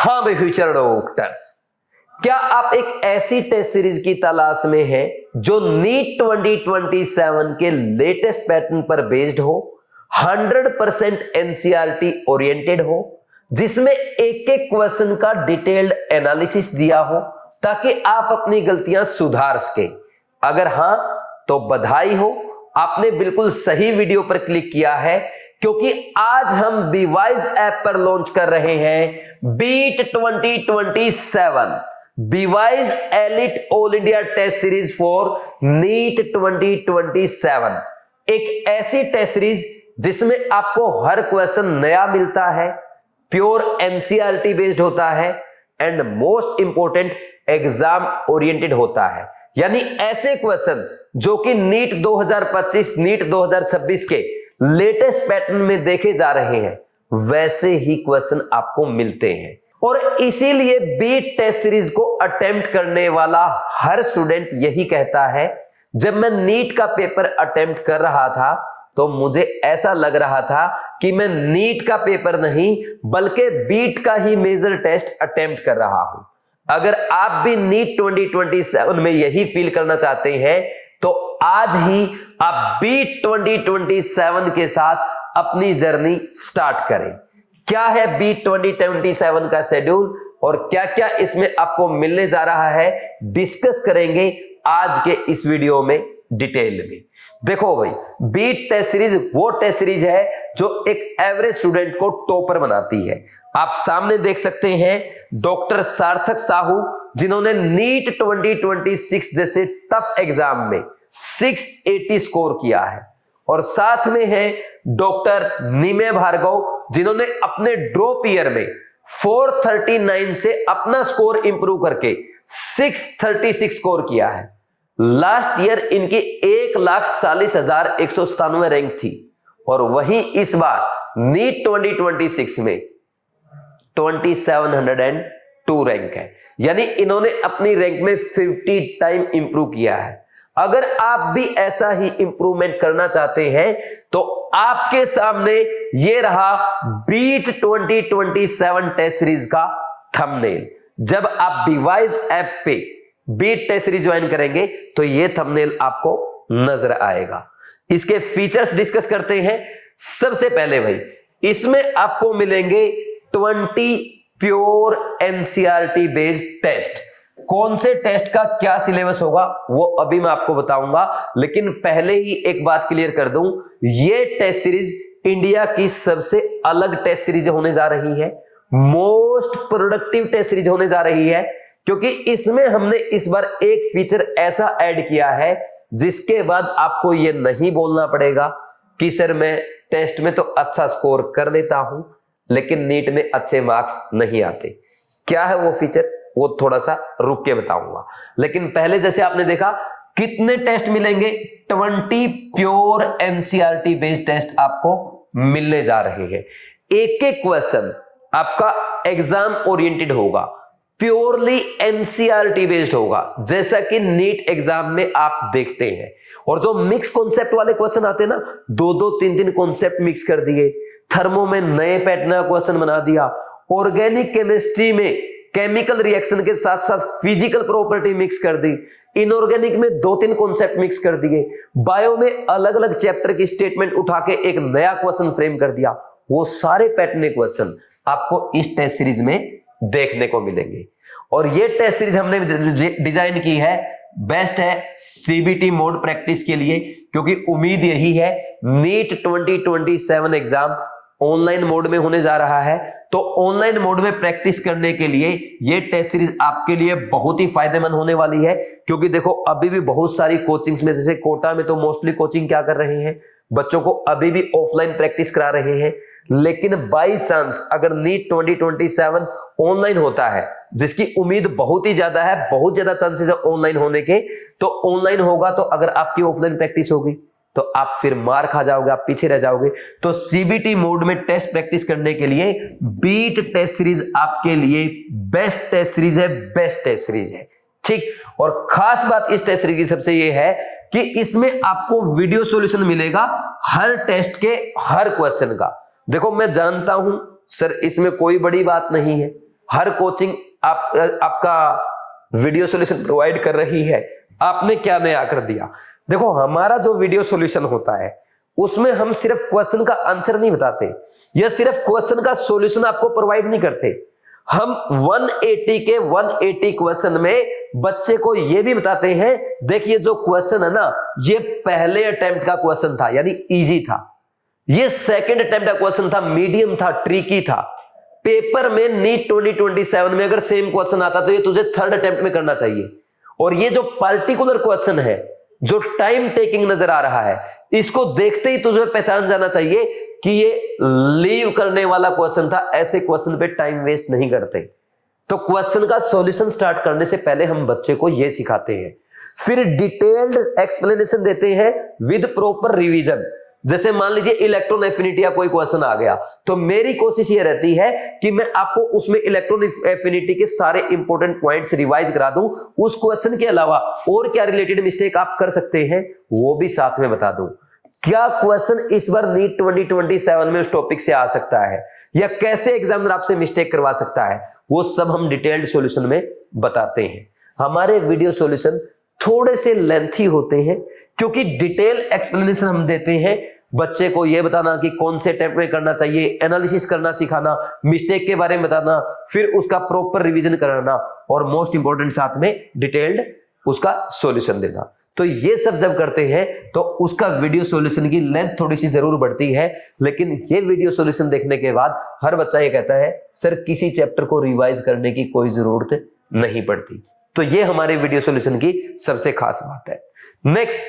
हाँ भाई future doctors, क्या आप एक ऐसी टेस्ट सीरीज की तलाश में हैं जो नीट 2027 के लेटेस्ट पैटर्न पर बेस्ड हो, 100% एनसीईआरटी ओरिएंटेड हो, जिसमें एक एक क्वेश्चन का डिटेल्ड एनालिसिस दिया हो ताकि आप अपनी गलतियां सुधार सके? अगर हां तो बधाई हो, आपने बिल्कुल सही वीडियो पर क्लिक किया है, क्योंकि आज हम बीवाइज ऐप पर लॉन्च कर रहे हैं बीट 2027 बीवाइज elite all India test series for NEET 2027। एक ऐसी टेस्ट सीरीज जिसमें आपको हर क्वेश्चन नया मिलता है, प्योर एनसीईआरटी बेस्ड होता है and most important exam oriented होता है। यानी ऐसे क्वेश्चन जो कि नीट 2025 नीट 2026 के लेटेस्ट पैटर्न में देखे जा रहे हैं, वैसे ही क्वेश्चन आपको मिलते हैं। और इसीलिए बीट टेस्ट सीरीज को अटेम्प्ट करने वाला हर स्टूडेंट यही कहता है, जब मैं नीट का पेपर अटेम्प्ट कर रहा था तो मुझे ऐसा लग रहा था कि मैं नीट का पेपर नहीं बल्कि बीट का ही मेजर टेस्ट अटेम्प्ट कर रहा हूं। अगर आप भी नीट 2027 में यही फील करना चाहते हैं तो आज ही आप बीट 2027 के साथ अपनी जर्नी स्टार्ट करें। क्या है बीट 2027 का शेड्यूल और क्या क्या इसमें आपको मिलने जा रहा है, डिस्कस करेंगे आज के इस वीडियो में डिटेल में। देखो भाई, बीट टेस्ट सीरीज वो टेस्ट सीरीज है जो एक एवरेज स्टूडेंट को टॉपर बनाती है। आप सामने देख सकते हैं डॉक्टर सार्थक साहू, जिन्होंने नीट 2026 जैसे टफ एग्जाम में 680 स्कोर किया है, और साथ में है डॉक्टर निमेय भार्गव, जिन्होंने अपने ड्रॉप ईयर में 439 से अपना स्कोर इंप्रूव करके 636 स्कोर किया है। लास्ट ईयर इनकी 1,40,197 रैंक थी, और वहीं इस बार नीट 2026 में 2702 रैंक है। यानी इन्होंने अपनी रैंक में 50 टाइम इंप्रूव किया है। अगर आप भी ऐसा ही इंप्रूवमेंट करना चाहते हैं तो आपके सामने ये रहा बीट 2027 टेस्ट सीरीज का थंबनेल। जब आप बीवाइज ऐप पे बीट टेस्ट सीरीज ज्वाइन करेंगे तो ये थंबनेल आपको नजर आएगा। इसके फीचर्स डिस्कस करते हैं। सबसे पहले भाई, इसमें आपको मिलेंगे 20 प्योर एनसीईआरटी बेस्ड टेस्ट। कौन से टेस्ट का क्या सिलेबस होगा वो अभी मैं आपको बताऊंगा, लेकिन पहले ही एक बात क्लियर कर दूं, ये टेस्ट सीरीज इंडिया की सबसे अलग टेस्ट सीरीज होने जा रही है, मोस्ट प्रोडक्टिव टेस्ट सीरीज होने जा रही है, क्योंकि इसमें हमने इस बार एक फीचर ऐसा ऐड किया है जिसके बाद आपको ये नहीं बोलना पड़ेगा कि सर मैं टेस्ट में तो अच्छा स्कोर कर लेता हूं लेकिन नीट में अच्छे मार्क्स नहीं आते। क्या है वो फीचर, वो थोड़ा सा रुक के बताऊंगा। लेकिन पहले जैसे आपने देखा कितने टेस्ट मिलेंगे, 20 प्योर एनसीईआरटी बेस्ड टेस्ट आपको मिलने जा रहे हैं। एक एक क्वेश्चन आपका एग्जाम ओरिएंटेड होगा, प्योरली एनसीईआरटी बेस्ड होगा, जैसा कि नीट एग्जाम में आप देखते हैं। और जो मिक्स कॉन्सेप्ट वाले क्वेश्चन आते हैं ना, 2-2 3-3 कॉन्सेप्ट मिक्स कर दिए, थर्मो में नए पैटर्न का क्वेश्चन बना दिया, ऑर्गेनिक केमिस्ट्री में केमिकल रिएक्शन के साथ साथ फिजिकल प्रॉपर्टी मिक्स कर दी, इनऑर्गेनिक में 2-3 कॉन्सेप्ट मिक्स कर दिए, बायो में अलग अलग चैप्टर की स्टेटमेंट उठा के एक नया क्वेश्चन फ्रेम कर दिया। वो सारे पैटर्न क्वेश्चन आपको इस टेस्ट सीरीज में देखने को मिलेंगे। और ये टेस्ट सीरीज हमने डिजाइन की है, बेस्ट है सीबीटी मोड प्रैक्टिस के लिए, क्योंकि उम्मीद यही है नीट 2027 एग्जाम ऑनलाइन मोड में होने जा रहा है। तो ऑनलाइन मोड में प्रैक्टिस करने के लिए ये टेस्ट सीरीज आपके लिए बहुत ही फायदेमंद होने वाली है, क्योंकि देखो अभी भी बहुत सारी कोचिंग्स में, जैसे कोटा में तो मोस्टली कोचिंग क्या कर रहे हैं, बच्चों को अभी भी ऑफलाइन प्रैक्टिस करा रहे हैं। लेकिन बाई चांस अगर नीट 2027 ऑनलाइन होता है, जिसकी उम्मीद बहुत ही ज्यादा है, बहुत ज्यादा चांसेस है ऑनलाइन होने के, तो ऑनलाइन होगा तो अगर आपकी ऑफलाइन प्रैक्टिस होगी तो आप फिर मार खा जाओगे, आप पीछे रह जाओगे। तो सीबीटी मोड में टेस्ट प्रैक्टिस करने के लिए बीट टेस्ट सीरीज आपके लिए बेस्ट टेस्ट सीरीज है, बेस्ट टेस्ट सीरीज है, ठीक। और खास बात इस टेस्ट सीरीज की सबसे ये है कि इसमें आपको वीडियो सॉल्यूशन मिलेगा हर टेस्ट के हर क्वेश्चन का। देखो मैं जानता हूं सर इसमें कोई बड़ी बात नहीं है, हर कोचिंग आपका वीडियो सॉल्यूशन प्रोवाइड कर रही है। आपने क्या नया कर दिया? देखो, हमारा जो वीडियो सॉल्यूशन होता है उसमें हम सिर्फ क्वेश्चन का आंसर नहीं बताते या सिर्फ क्वेश्चन का सॉल्यूशन आपको प्रोवाइड नहीं करते। हम 180 के 180 क्वेश्चन में बच्चे को यह भी बताते हैं, देखिए जो क्वेश्चन है ना, ये पहले अटेम्प्ट का क्वेश्चन था यानी इजी था, ये सेकंड अटेम्प्ट का क्वेश्चन था, मीडियम था, ट्रिकी था। पेपर में नीट 2027 में अगर सेम क्वेश्चन आता तो ये तुझे थर्ड अटेम्प्ट में करना चाहिए। और ये जो पार्टिकुलर क्वेश्चन है, जो टाइम टेकिंग नजर आ रहा है, इसको देखते ही तुझे पहचान जाना चाहिए कि ये लीव करने वाला क्वेश्चन था। ऐसे क्वेश्चन पे टाइम वेस्ट नहीं करते। तो क्वेश्चन का सॉल्यूशन स्टार्ट करने से पहले हम बच्चे को ये सिखाते हैं, फिर डिटेल्ड एक्सप्लेनेशन देते हैं विद प्रॉपर रिवीजन। जैसे मान लीजिए इलेक्ट्रॉन एफिनिटी का कोई क्वेश्चन आ गया, तो मेरी कोशिश ये रहती है कि मैं आपको उसमें इलेक्ट्रॉन एफिनिटी के सारे इंपॉर्टेंट पॉइंट्स रिवाइज करा दूं। उस क्वेश्चन के अलावा और क्या रिलेटेड मिस्टेक आप कर सकते हैं वो भी साथ में बता दूं। क्या क्वेश्चन इस बार नीट 2027 में उस टॉपिक से आ सकता है या कैसे एग्जामिनर आपसे मिस्टेक करवा सकता है, वो सब हम डिटेल्ड सॉल्यूशन में बताते हैं। हमारे वीडियो सॉल्यूशन थोड़े से लेंथी होते हैं क्योंकि डिटेल एक्सप्लेनेशन हम देते हैं। बच्चे को यह बताना कि कौन से अटेम्प्ट में करना चाहिए, एनालिसिस करना सिखाना, मिस्टेक के बारे में बताना, फिर उसका प्रॉपर रिवीजन कराना और मोस्ट इंपॉर्टेंट साथ में डिटेल्ड उसका सॉल्यूशन देना। तो ये सब जब करते हैं तो उसका वीडियो सॉल्यूशन की लेंथ थोड़ी सी जरूर बढ़ती है, लेकिन ये वीडियो सॉल्यूशन देखने के बाद हर बच्चा ये कहता है सर किसी चैप्टर को रिवाइज करने की कोई जरूरत नहीं पड़ती। तो ये हमारे वीडियो सॉल्यूशन की सबसे खास बात है। नेक्स्ट,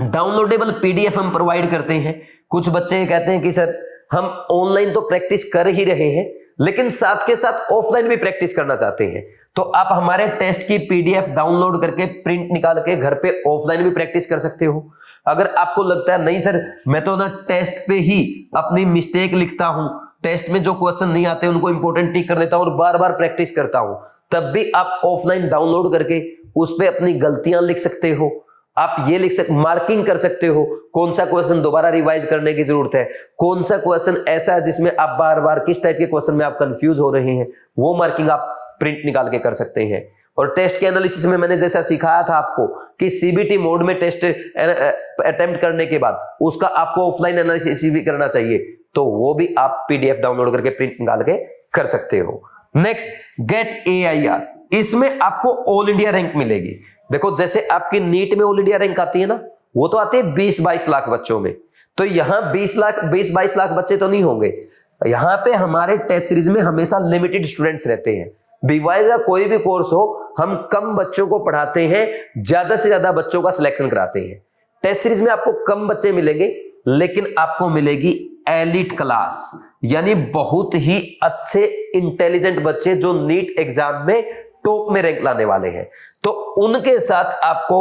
डाउनलोडेबल पीडीएफ हम प्रोवाइड करते हैं। कुछ बच्चे ये कहते हैं कि सर हम ऑनलाइन तो प्रैक्टिस कर ही रहे हैं लेकिन साथ के साथ ऑफलाइन भी प्रैक्टिस करना चाहते हैं, तो आप हमारे टेस्ट की पीडीएफ डाउनलोड करके प्रिंट निकाल के घर पे ऑफलाइन भी प्रैक्टिस कर सकते हो। अगर आपको लगता है नहीं सर मैं तो ना टेस्ट पे ही अपनी मिस्टेक लिखता हूं, टेस्ट में जो क्वेश्चन नहीं आते उनको इंपॉर्टेंट टिक कर देता हूं और बार बार प्रैक्टिस करता हूं, तब भी आप ऑफलाइन डाउनलोड करके उस पर अपनी गलतियां लिख सकते हो। आप ये लिख सकते, मार्किंग कर सकते हो कौन सा क्वेश्चन दोबारा रिवाइज करने की जरूरत है, कौन सा क्वेश्चन ऐसा है जिसमें आप बार बार किस टाइप के क्वेश्चन में आप कंफ्यूज हो रहे हैं, वो मार्किंग आप प्रिंट निकाल के कर सकते हैं। और टेस्ट के एनालिसिस में मैंने जैसा सिखाया था आपको कि सीबीटी मोड में टेस्ट अटेम्प्ट करने के बाद उसका आपको ऑफलाइन एनालिसिस भी करना चाहिए, तो वो भी आप पीडीएफ डाउनलोड करके प्रिंट निकाल के कर सकते हो। नेक्स्ट, गेट AIR, इसमें आपको ऑल इंडिया रैंक मिलेगी। देखो जैसे आपकी नीट में ऑल इंडिया रैंक आती है ना, वो तो आती है 20-22 लाख बच्चों में, तो यहां 20-22 लाख बच्चे तो नहीं होंगे। यहां पे हमारे टेस्ट सीरीज में हमेशा लिमिटेड स्टूडेंट्स रहते हैं। बीवाइज का कोई भी कोर्स हो, हम कम बच्चों को पढ़ाते हैं, ज्यादा से ज्यादा बच्चों का सिलेक्शन कराते हैं। टेस्ट सीरीज में आपको कम बच्चे मिलेंगे लेकिन आपको मिलेगी एलिट क्लास, यानी बहुत ही अच्छे इंटेलिजेंट बच्चे जो नीट एग्जाम में टॉप में रैंक लाने वाले हैं। तो उनके साथ आपको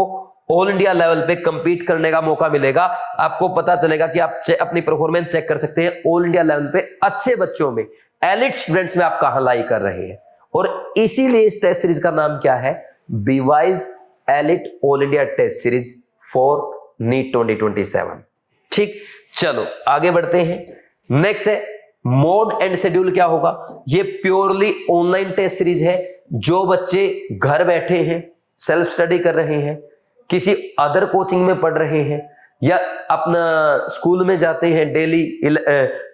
ऑल इंडिया लेवल पे कंपीट करने का मौका मिलेगा। आपको पता चलेगा कि आप अपनी परफॉर्मेंस चेक कर सकते हैं ऑल इंडिया लेवल पे अच्छे बच्चों में, एलिट स्टूडेंट्स में आप कहां लाई कर रहे हैं। और इसीलिए इस टेस्ट सीरीज का नाम क्या है, बीवाइज elite all India test series for NEET 2027। ठीक, चलो आगे बढ़ते हैं। नेक्स्ट है मोड एंड शेड्यूल क्या होगा। ये प्योरली ऑनलाइन टेस्ट सीरीज है। जो बच्चे घर बैठे हैं, सेल्फ स्टडी कर रहे हैं, किसी अदर कोचिंग में पढ़ रहे हैं या अपना स्कूल में जाते हैं, डेली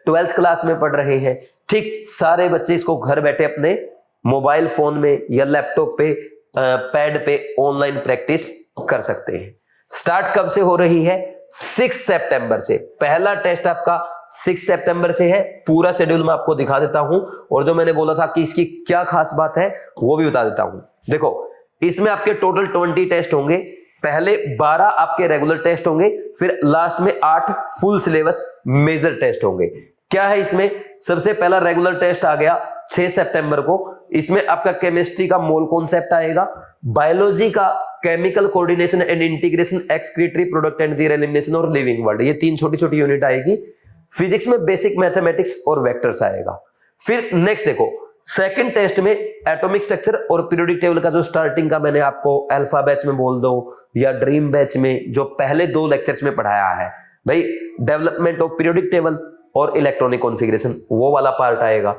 12th क्लास में पढ़ रहे हैं, ठीक सारे बच्चे इसको घर बैठे अपने मोबाइल फोन में या लैपटॉप पे पैड पे ऑनलाइन प्रैक्टिस कर सकते हैं। स्टार्ट कब से हो रही है, 6 सितंबर से। पहला टेस्ट आपका 6 सितंबर से है। पूरा शेड्यूल मैं आपको दिखा देता हूं और जो मैंने बोला था कि इसकी क्या खास बात है वो भी बता देता हूं। देखो इसमें आपके टोटल 20 टेस्ट होंगे। पहले 12 आपके रेगुलर टेस्ट होंगे, फिर लास्ट में 8 फुल सिलेबस मेजर टेस्ट होंगे। क्या है इसमें, सबसे पहला रेगुलर टेस्ट आ गया 6 सितंबर को। इसमें आपका केमिस्ट्री का मोल कॉन्सेप्ट आएगा, बायोलॉजी का chemical coordination and integration, excretory product and there elimination और लिविंग वर्ल्ड, ये 3 छोटी छोटी यूनिट आएगी। फिजिक्स में बेसिक मैथमेटिक्स और वेक्टर्स आएगा। फिर नेक्स्ट देखो सेकंड टेस्ट में एटॉमिक स्ट्रक्चर और पीरियोडिक टेबल का जो स्टार्टिंग का मैंने आपको अल्फा बैच में बोल दो या ड्रीम बैच में जो पहले 2 लेक्चर्स में पढ़ाया है भाई, डेवलपमेंट ऑफ पीरियोडिक टेबल और इलेक्ट्रॉनिक कॉन्फ़िगरेशन, वो वाला पार्ट आएगा।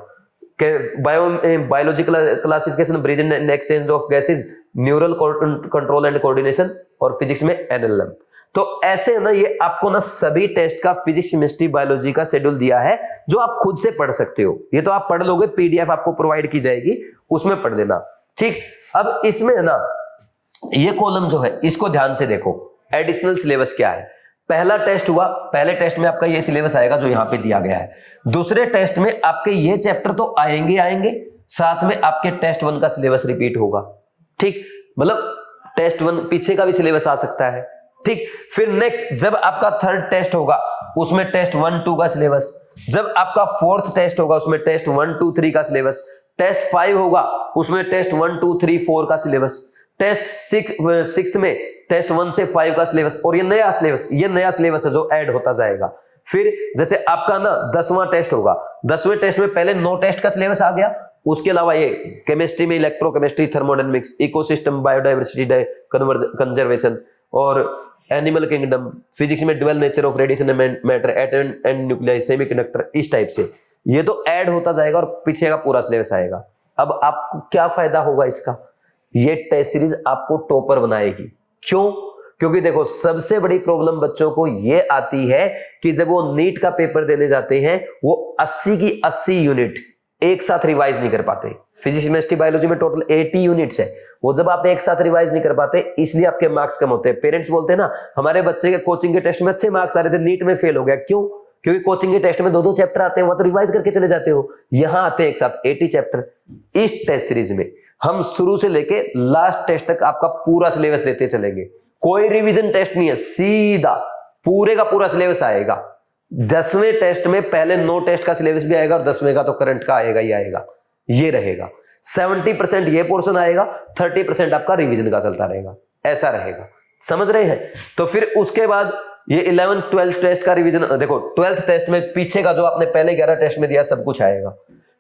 Biological classification, breathing and exchange of gases, neural control and coordination, और फिजिक्स में एनएलएम। तो ऐसे है ना, ये आपको ना सभी टेस्ट का फिजिक्स, केमिस्ट्री, बायोलॉजी का शेड्यूल दिया है, जो आप खुद से पढ़ सकते हो। ये तो आप पढ़ लोगे, पीडीएफ आपको प्रोवाइड की जाएगी, उसमें पढ़ लेना। ठीक, अब इसमें है ना, ये कॉलम जो है इसको ध्यान से देखो, एडिशनल सिलेबस क्या है। पहला टेस्ट हुआ, पहले टेस्ट में आपका ये सिलेबस आएगा जो यहां पे दिया गया है। दूसरे टेस्ट में आपके ये चैप्टर तो आएंगे, साथ में आपके टेस्ट 1 का सिलेबस रिपीट होगा। ठीक, मतलब टेस्ट 1 पीछे का भी सिलेबस आ सकता है। ठीक, फिर नेक्स्ट जब आपका थर्ड टेस्ट होगा उसमें टेस्ट 1, 2 का सिलेबस, जब आपका फोर्थ टेस्ट होगा उसमें टेस्ट 1, 2, 3 का सिलेबस, टेस्ट 5 होगा उसमें टेस्ट 1, 2, 3, 4 का सिलेबस, टेस्ट 6 में टेस्ट 1 से 5 का सिलेबस, और ये नया सिलेबस है जो ऐड होता जाएगा। फिर जैसे आपका ना 10वां टेस्ट होगा, 10वें टेस्ट में पहले 9 टेस्ट का सिलेबस आ गया, उसके अलावा ये केमिस्ट्री में electrochemistry, thermodynamics, ecosystem, biodiversity, conservation और एनिमल किंगडम, फिजिक्स में dual nature of radiation matter, atom and nucleus, semiconductor, इस टाइप से ये तो ऐड होता जाएगा और पीछे का पूरा सिलेबस आएगा। अब आपको क्या फायदा होगा इसका, ये टेस्ट सीरीज आपको टॉपर बनाएगी। क्यों? क्योंकि देखो सबसे बड़ी प्रॉब्लम बच्चों को ये आती है कि जब वो नीट का पेपर देने जाते हैं वो 80 की 80 यूनिट एक साथ रिवाइज नहीं कर पाते। फिजिक्स, केमिस्ट्री, बायोलॉजी में टोटल 80 यूनिट्स है, वो जब आप एक साथ रिवाइज नहीं कर पाते इसलिए आपके मार्क्स कम होते हैं। पेरेंट्स बोलते हैं ना, हमारे बच्चे के कोचिंग के टेस्ट में अच्छे मार्क्स आ रहे थे, नीट में फेल हो गया। क्यों? क्योंकि कोचिंग के टेस्ट में 2-2 चैप्टर आते हैं, वहां तो रिवाइज करके चले जाते हो, यहां आते हैं एक साथ 80 चैप्टर। इस टेस्ट सीरीज में हम शुरू से लेके लास्ट टेस्ट तक आपका पूरा सिलेबस देते चलेंगे, कोई रिवीजन टेस्ट नहीं है, सीधा पूरे का पूरा सिलेबस आएगा। 10वें टेस्ट में पहले 9 टेस्ट का सिलेबस भी आएगा और 10वें का तो करंट का आएगा ही आएगा, ये रहेगा। 70% ये पोर्शन आएगा, 30% आपका रिवीजन का चलता रहेगा, ऐसा रहेगा। समझ रहे हैं? तो फिर उसके बाद ये 11th 12th टेस्ट का रिवीजन, देखो 12th टेस्ट में पीछे का जो आपने पहले 11 टेस्ट में दिया सब कुछ आएगा।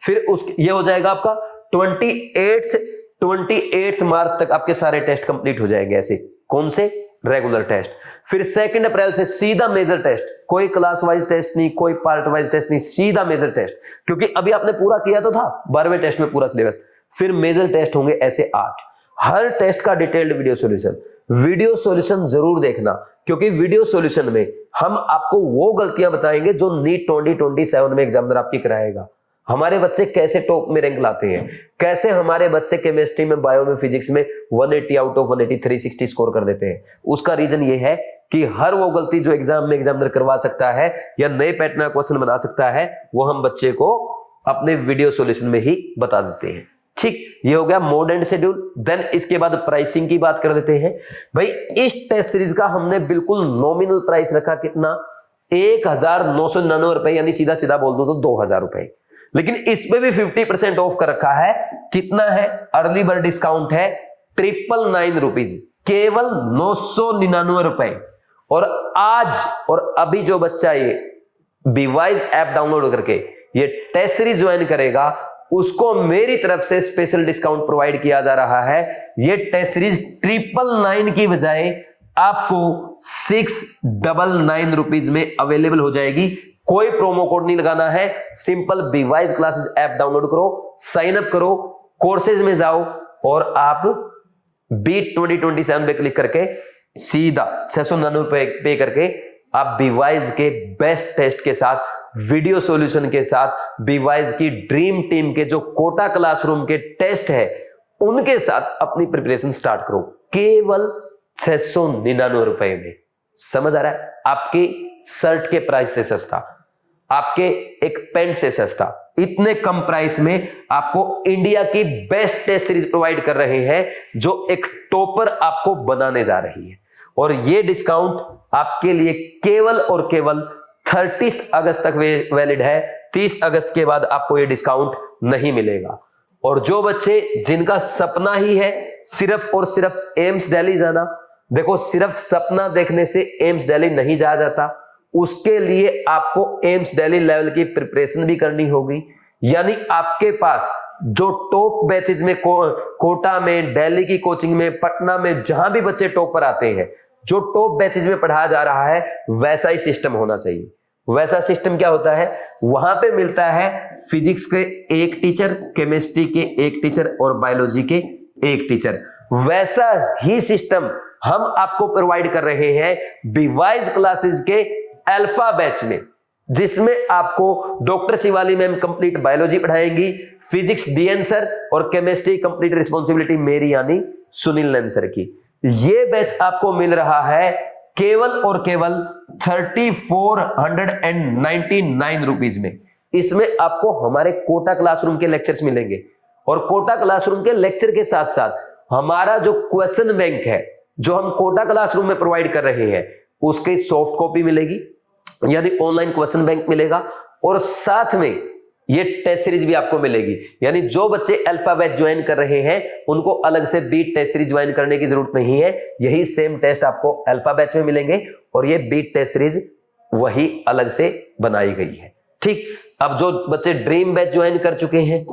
फिर ये हो जाएगा आपका 28 मार्च तक आपके सारे टेस्ट कंप्लीट हो जाएंगे। ऐसे कौन से? Regular test. फिर 2 अप्रैल से सीधा मेजर टेस्ट, कोई क्लास वाइज टेस्ट नहीं, कोई पार्ट वाइज टेस्ट नहीं, सीधा मेजर टेस्ट, क्योंकि अभी आपने पूरा किया तो था 12वें टेस्ट में पूरा सिलेबस। फिर मेजर टेस्ट होंगे ऐसे 8, हर टेस्ट का डिटेल्ड वीडियो सॉल्यूशन जरूर देखना, क्योंकि वीडियो सॉल्यूशन में हम आपको वो गलतियां बताएंगे जो नीट 2027 में एग्जामिनर आपकी कराएगा। हमारे बच्चे कैसे टॉप में रैंक लाते हैं, कैसे हमारे बच्चे केमिस्ट्री में, बायो में, फिजिक्स में 180 आउट ऑफ 180 360 स्कोर कर देते हैं। उसका रीजन ये है कि हर वो गलती जो एग्जाम में एग्जामिनर करवा सकता है या नए पैटर्न का क्वेश्चन बना सकता है, वो हम बच्चे को अपने वीडियो सॉल्यूशन में ही बता देते हैं। ठीक, ये हो गया मोड एंड शेड्यूल। देन इसके बाद प्राइसिंग की बात कर लेते हैं। भाई इस टेस्ट सीरीज का हमने बिल्कुल नॉमिनल प्राइस रखा, कितना? 1999 रुपए, यानी सीधा सीधा बोल दो तो 2000 रुपए। लेकिन इसमें भी 50% ऑफ कर रखा है। कितना है? अर्ली बर्ड डिस्काउंट है 999 रुपीज, केवल 999 रुपए। और आज और अभी जो बच्चा ये बीवाइज ऐप डाउनलोड करके ये टेस्ट सीरीज ज्वाइन करेगा, उसको मेरी तरफ से स्पेशल डिस्काउंट प्रोवाइड किया जा रहा है। ये टेस्ट सीरीज 999 की बजाय आपको 699 रुपीज में अवेलेबल हो जाएगी। कोई प्रोमो कोड नहीं लगाना है, सिंपल बीवाइज क्लासेस ऐप डाउनलोड करो, साइन अप करो, कोर्सेज में जाओ और आप बीट 2027 पे क्लिक करके सीधा 699 रुपए पे करके आप बीवाइज के बेस्ट टेस्ट के साथ, वीडियो सॉल्यूशन के साथ, बीवाइज की ड्रीम टीम के जो कोटा क्लासरूम के टेस्ट है उनके साथ अपनी प्रिपरेशन स्टार्ट करो, केवल 699 रुपए में। समझ आ रहा है? आपकी शर्ट के प्राइस से सस्ता, आपके एक पेंट से सस्ता, इतने कम प्राइस में आपको इंडिया की बेस्ट टेस्ट सीरीज प्रोवाइड कर रहे हैं जो एक टॉपर आपको बनाने जा रही है। और ये डिस्काउंट आपके लिए केवल और केवल 30 अगस्त तक वैलिड है। 30 अगस्त के बाद आपको ये डिस्काउंट नहीं मिलेगा। और जो बच्चे जिनका सपना ही है सिर्फ और सिर्फ एम्स दिल्ली जाना, देखो सिर्फ सपना देखने से एम्स दिल्ली नहीं जाया जाता, उसके लिए आपको एम्स दिल्ली लेवल की प्रिपरेशन भी करनी होगी। यानी आपके पास जो टॉप बैचेज में कोटा में, दिल्ली की कोचिंग में, पटना में, जहां भी बच्चे टॉप पर आते हैं, जो टॉप बैचेज में पढ़ाया जा रहा है वैसा ही सिस्टम होना चाहिए। वैसा सिस्टम क्या होता है, वहां पे मिलता है फिजिक्स के एक टीचर, केमिस्ट्री के एक टीचर और बायोलॉजी के एक टीचर। वैसा ही सिस्टम हम आपको प्रोवाइड कर रहे हैं डिवाइस क्लासेस के अल्फा बैच में, जिसमें आपको doctor Shivali ma'am complete biology पढ़ाएंगी, फिजिक्स डीएन सर और केमिस्ट्री कंप्लीट रिस्पॉन्सिबिलिटी मेरी यानी सुनील नंद सर की। ये बैच आपको मिल रहा है केवल और केवल 3499 रुपीज में। इसमें आपको हमारे कोटा क्लासरूम के लेक्चर्स मिलेंगे और कोटा क्लासरूम के लेक्चर के साथ साथ हमारा जो क्वेश्चन बैंक है जो हम कोटा क्लासरूम में प्रोवाइड कर रहे हैं उसकी सॉफ्ट कॉपी मिलेगी, यानी ऑनलाइन क्वेश्चन बैंक मिलेगा, और साथ में ये टेस्ट सीरीज भी आपको मिलेगी। यानी जो बच्चे अल्फा बैच ज्वाइन कर रहे हैं उनको अलग से बीट टेस्ट सीरीज ज्वाइन करने की जरूरत नहीं है, यही सेम टेस्ट आपको अल्फा बैच में मिलेंगे और ये बीट टेस्ट सीरीज वही अलग से बनाई गई है। ठीक, अब जो बच्चे ड्रीम बैच ज्वाइन कर चुके हैं,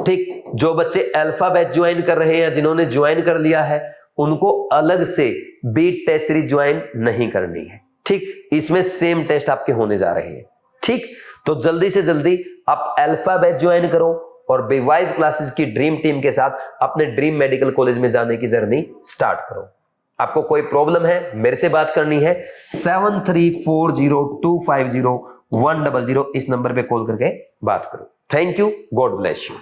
ठीक, जो बच्चे अल्फा बैच ज्वाइन कर रहे हैं, जिन्होंने ज्वाइन कर लिया है, उनको अलग से बीट टेस्ट सीरीज ज्वाइन नहीं करनी है। ठीक, इसमें सेम टेस्ट आपके होने जा रहे हैं। ठीक, तो जल्दी से जल्दी आप अल्फा बैच ज्वाइन करो और बेवाइज क्लासेस की ड्रीम टीम के साथ अपने ड्रीम मेडिकल कॉलेज में जाने की जर्नी स्टार्ट करो। आपको कोई प्रॉब्लम है, मेरे से बात करनी है 7340250100, इस नंबर पे कॉल करके बात करो। Thank you, God bless you.